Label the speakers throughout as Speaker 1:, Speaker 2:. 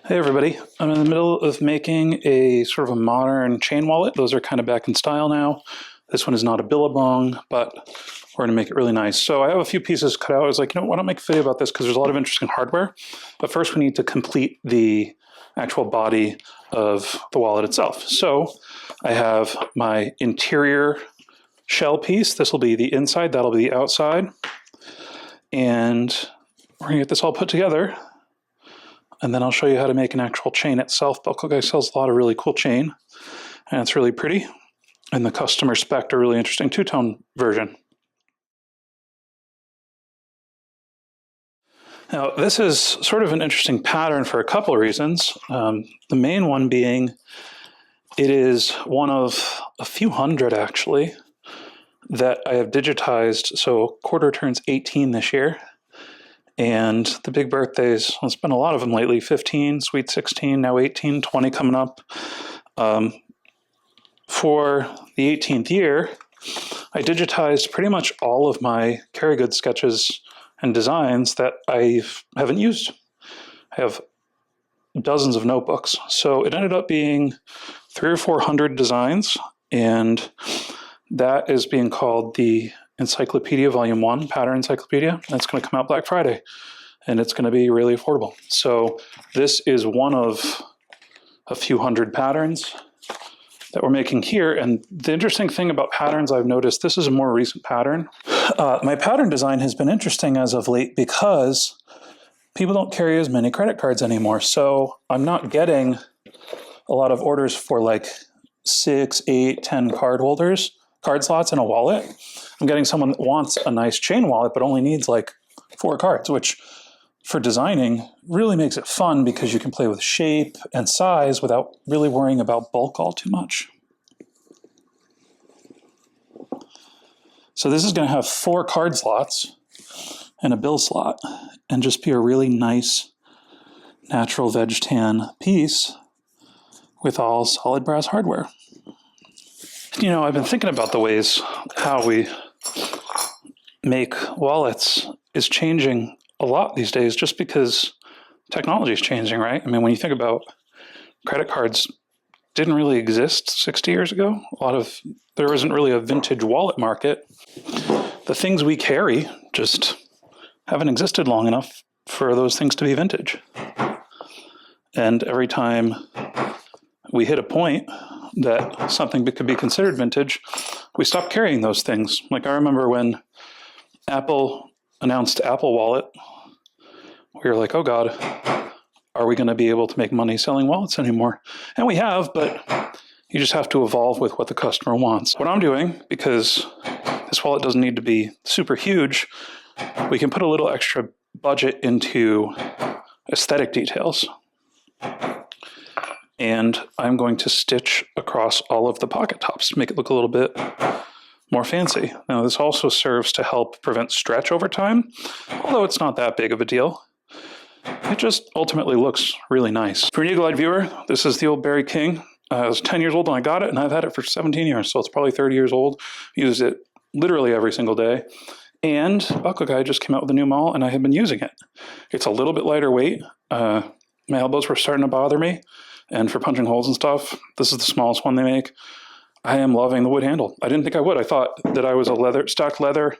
Speaker 1: Hey everybody, I'm in the middle of making a sort of a modern chain wallet. Those are kind of back in style now. This one is not a billabong, but we're gonna make it really nice. So I have a few pieces cut out. I was like, why don't I make a video about this because there's a lot of interesting hardware. But first we need to complete the actual body of the wallet itself. So I have my interior shell piece. This will be the inside, that'll be the outside. And we're gonna get this all put together. And then I'll show you how to make an actual chain itself. Buckle Guy sells a lot of really cool chain, and it's really pretty. And the customer spec a really interesting two-tone version. Now, this is sort of an interesting pattern for a couple of reasons. The main one being it is one of a few hundred, actually, that I have digitized. So Corter turns 18 this year. And the big birthdays, well, it's been a lot of them lately, 15, sweet 16, now 18, 20 coming up. For the 18th year, I digitized pretty much all of my Carry Good sketches and designs that I haven't used. I have dozens of notebooks. So it ended up being 300 or 400 designs, and that is being called the Encyclopedia Volume 1, Pattern Encyclopedia. That's going to come out Black Friday, and it's going to be really affordable. So this is one of a few hundred patterns that we're making here. And the interesting thing about patterns I've noticed, this is a more recent pattern. My pattern design has been interesting as of late because people don't carry as many credit cards anymore. So I'm not getting a lot of orders for like 6, 8, 10 card slots in a wallet. I'm getting someone that wants a nice chain wallet but only needs like 4 cards, which for designing really makes it fun because you can play with shape and size without really worrying about bulk all too much. So this is going to have 4 card slots and a bill slot and just be a really nice natural veg tan piece with all solid brass hardware. I've been thinking about the ways how we make wallets is changing a lot these days just because technology is changing, right? I mean, when you think about credit cards didn't really exist 60 years ago. There isn't really a vintage wallet market. The things we carry just haven't existed long enough for those things to be vintage. And every time we hit a point that something could be considered vintage, we stopped carrying those things. Like I remember when Apple announced Apple Wallet, we were like, oh God, are we going to be able to make money selling wallets anymore? And we have, but you just have to evolve with what the customer wants. What I'm doing, because this wallet doesn't need to be super huge, we can put a little extra budget into aesthetic details. And I'm going to stitch across all of the pocket tops to make it look a little bit more fancy. Now, this also serves to help prevent stretch over time, although it's not that big of a deal. It just ultimately looks really nice. For an eagle-eyed viewer, this is the old Berry King. I was 10 years old when I got it, and I've had it for 17 years, so it's probably 30 years old. Used it literally every single day. And Buckle Guy just came out with a new model, and I have been using it. It's a little bit lighter weight. My elbows were starting to bother me. And for punching holes and stuff, this is the smallest one they make. I am loving the wood handle. I didn't think I would. I thought that I was a stock leather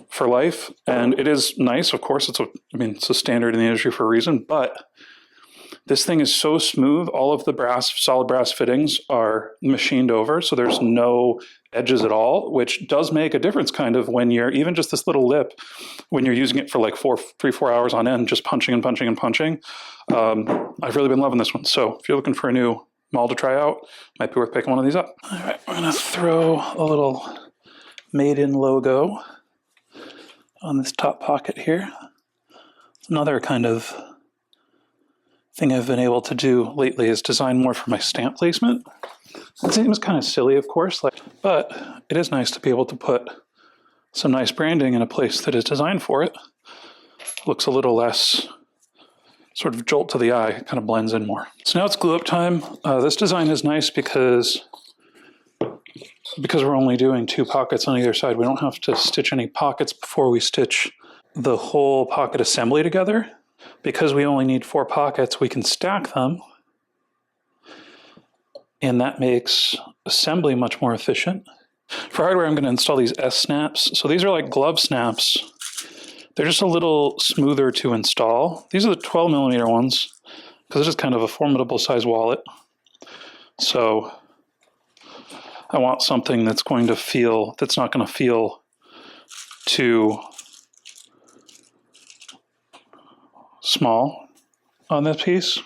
Speaker 1: for life, and it is nice. Of course, it's a standard in the industry for a reason, but this thing is so smooth. All of the solid brass fittings are machined over, so there's no edges at all, which does make a difference kind of when you're, even just this little lip, when you're using it for like 3-4 hours on end, just punching and punching and punching. I've really been loving this one. So if you're looking for a new model to try out, might be worth picking one of these up. All right, we're gonna throw a little Made in logo on this top pocket here. It's another kind of thing I've been able to do lately is design more for my stamp placement. It seems kind of silly, of course, but it is nice to be able to put some nice branding in a place that is designed for it. Looks a little less sort of jolt to the eye, it kind of blends in more. So now it's glue up time. This design is nice because we're only doing 2 pockets on either side. We don't have to stitch any pockets before we stitch the whole pocket assembly together. because we only need 4 pockets, we can stack them, and that makes assembly much more efficient. For hardware, I'm going to install these S-snaps. So these are like glove snaps. They're just a little smoother to install. These are the 12 millimeter ones, because this is kind of a formidable size wallet. So I want something that's going to feel, that's not going to feel too small on this piece.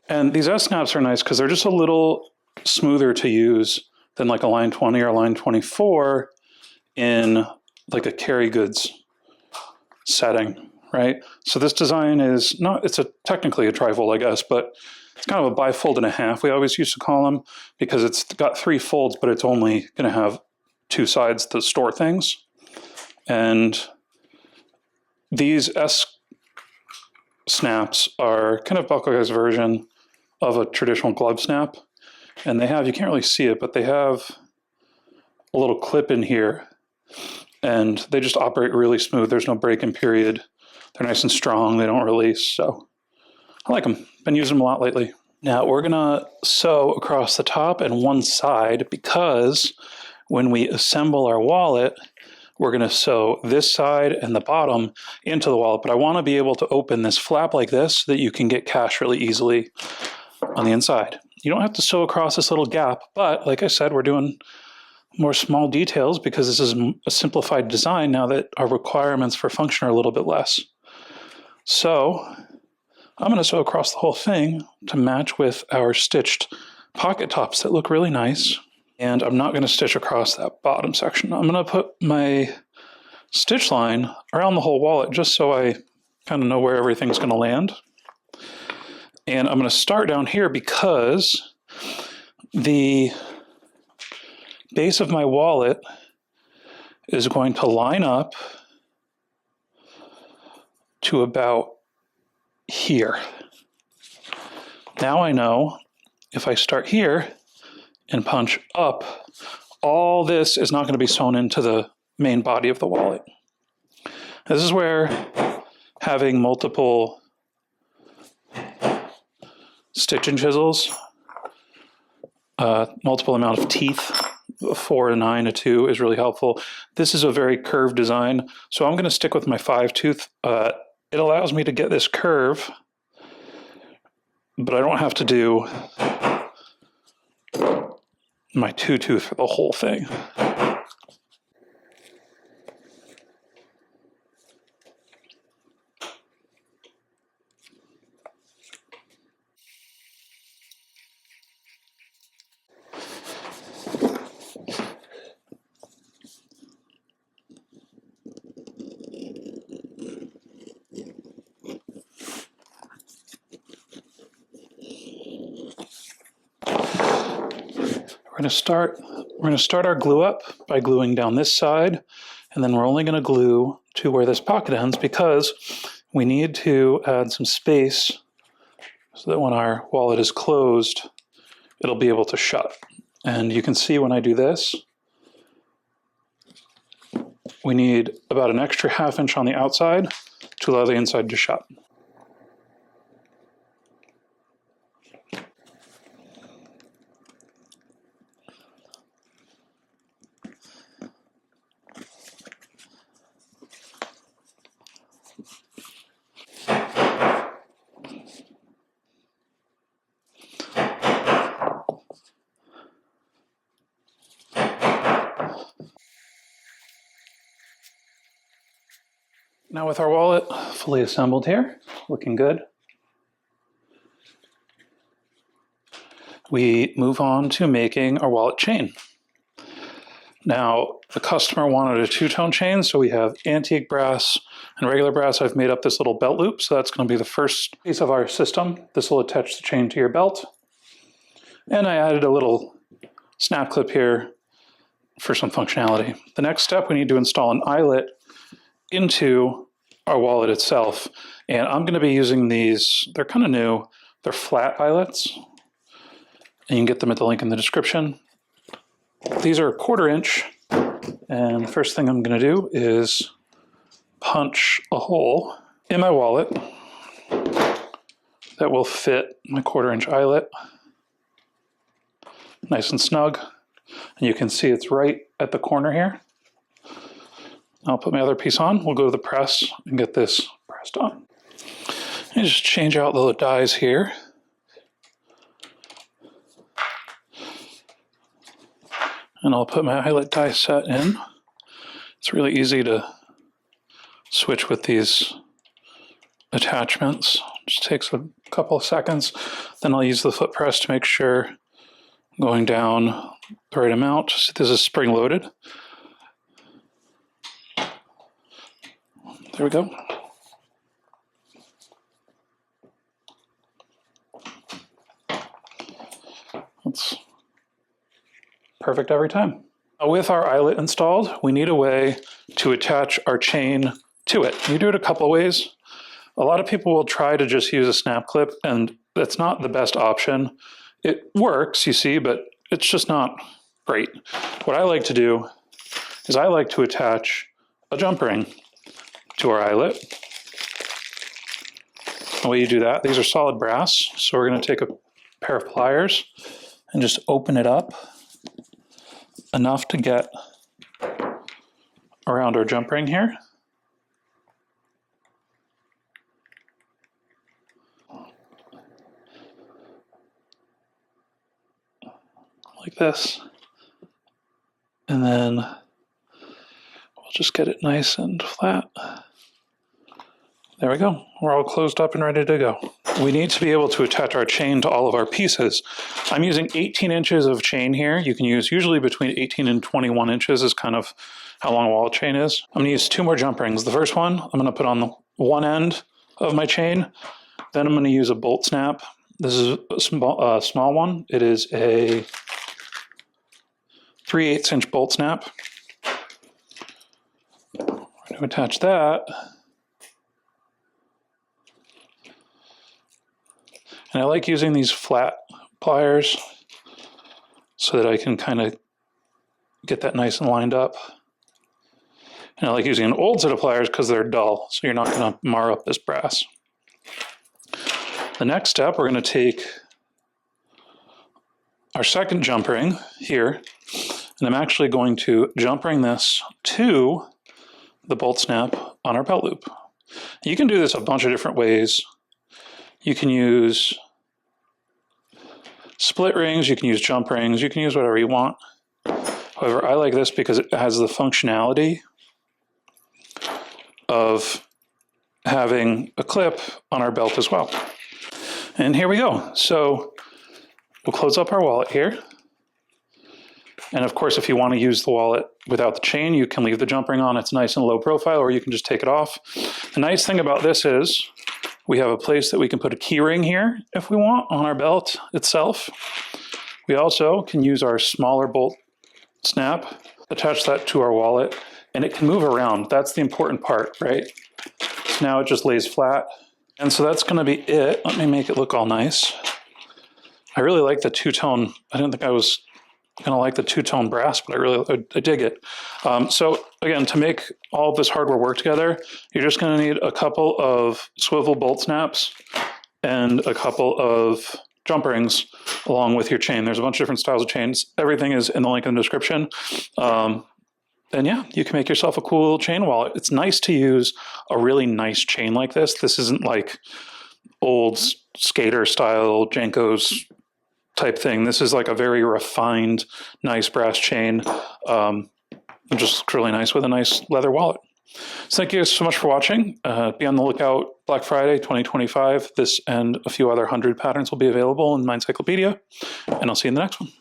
Speaker 1: And these S-snaps are nice because they're just a little smoother to use than like a line 20 or a line 24 in like a carry goods setting, right? So this design is not, it's technically a trifold, I guess, but it's kind of a bifold and a half, we always used to call them, because it's got 3 folds, but it's only going to have 2 sides to store things. And these S-snaps are kind of Buckleye's version of a traditional glove snap. And they have, you can't really see it, but they have a little clip in here. And they just operate really smooth. There's no break-in period. They're nice and strong. They don't release. So I like them. Been using them a lot lately. Now we're going to sew across the top and one side, because when we assemble our wallet, we're going to sew this side and the bottom into the wallet. But I want to be able to open this flap like this so that you can get cash really easily on the inside. You don't have to sew across this little gap, but like I said, we're doing more small details because this is a simplified design now that our requirements for function are a little bit less. So I'm going to sew across the whole thing to match with our stitched pocket tops that look really nice. And I'm not going to stitch across that bottom section. I'm going to put my stitch line around the whole wallet just so I kind of know where everything's going to land. And I'm going to start down here because the base of my wallet is going to line up to about here. Now I know if I start here and punch up, all this is not going to be sewn into the main body of the wallet. This is where having multiple stitch and chisels, multiple amount of teeth, 4 to 9 to 2 is really helpful. This is a very curved design, so I'm going to stick with my 5 tooth. It allows me to get this curve, but I don't have to do my 2 tooth for the whole thing. We're going to start our glue up by gluing down this side, and then we're only going to glue to where this pocket ends because we need to add some space so that when our wallet is closed, it'll be able to shut. And you can see when I do this, we need about an extra ½ inch on the outside to allow the inside to shut. Now with our wallet fully assembled here, looking good, we move on to making our wallet chain. Now, the customer wanted a 2-tone chain, so we have antique brass and regular brass. I've made up this little belt loop, so that's going to be the first piece of our system. This will attach the chain to your belt. And I added a little snap clip here for some functionality. The next step, we need to install an eyelet into our wallet itself. And I'm going to be using these, they're kind of new, they're flat eyelets. And you can get them at the link in the description. These are 1/4 inch. And the first thing I'm going to do is punch a hole in my wallet that will fit my 1/4-inch eyelet nice and snug. And you can see it's right at the corner here. I'll put my other piece on. We'll go to the press and get this pressed on. And just change out the dies here. And I'll put my eyelet die set in. It's really easy to switch with these attachments. Just takes a couple of seconds. Then I'll use the foot press to make sure I'm going down the right amount. So this is spring loaded. There we go. That's perfect every time. With our eyelet installed, we need a way to attach our chain to it. You do it a couple of ways. A lot of people will try to just use a snap clip, and that's not the best option. It works, you see, but it's just not great. What I like to do is I like to attach a jump ring to our eyelet. The way you do that, these are solid brass, so we're going to take a pair of pliers and just open it up enough to get around our jump ring here. Like this. And then we'll just get it nice and flat. There we go. We're all closed up and ready to go. We need to be able to attach our chain to all of our pieces. I'm using 18 inches of chain here. You can use usually between 18 and 21 inches is kind of how long a wallet chain is. I'm going to use 2 more jump rings. The first one I'm going to put on the one end of my chain. Then I'm going to use a bolt snap. This is a small one. It is a 3/8 inch bolt snap. We're going to attach that. And I like using these flat pliers so that I can kind of get that nice and lined up. And I like using an old set of pliers because they're dull, so you're not going to mar up this brass. The next step, we're going to take our second jump ring here, and I'm actually going to jump ring this to the bolt snap on our belt loop. You can do this a bunch of different ways. You can use split rings, you can use jump rings, you can use whatever you want. However, I like this because it has the functionality of having a clip on our belt as well. And here we go. So we'll close up our wallet here. And of course, if you want to use the wallet without the chain, you can leave the jump ring on. It's nice and low profile, or you can just take it off. The nice thing about this is we have a place that we can put a key ring here if we want on our belt itself. We also can use our smaller bolt snap, attach that to our wallet, and it can move around. That's the important part, right? So now it just lays flat. And so that's going to be it. Let me make it look all nice. I really like the two-tone. I didn't think I was going to like the two-tone brass, but I dig it. So again, to make all of this hardware work together, you're just going to need a couple of swivel bolt snaps and a couple of jump rings along with your chain. There's a bunch of different styles of chains. Everything is in the link in the description. And yeah, you can make yourself a cool little chain wallet. It's nice to use a really nice chain like this. This isn't like old skater style Janko's type thing. This is like a very refined, nice brass chain. It just looks really nice with a nice leather wallet. So thank you guys so much for watching. Be on the lookout. Black Friday 2025. This and a few other 100 patterns will be available in my encyclopedia. And I'll see you in the next one.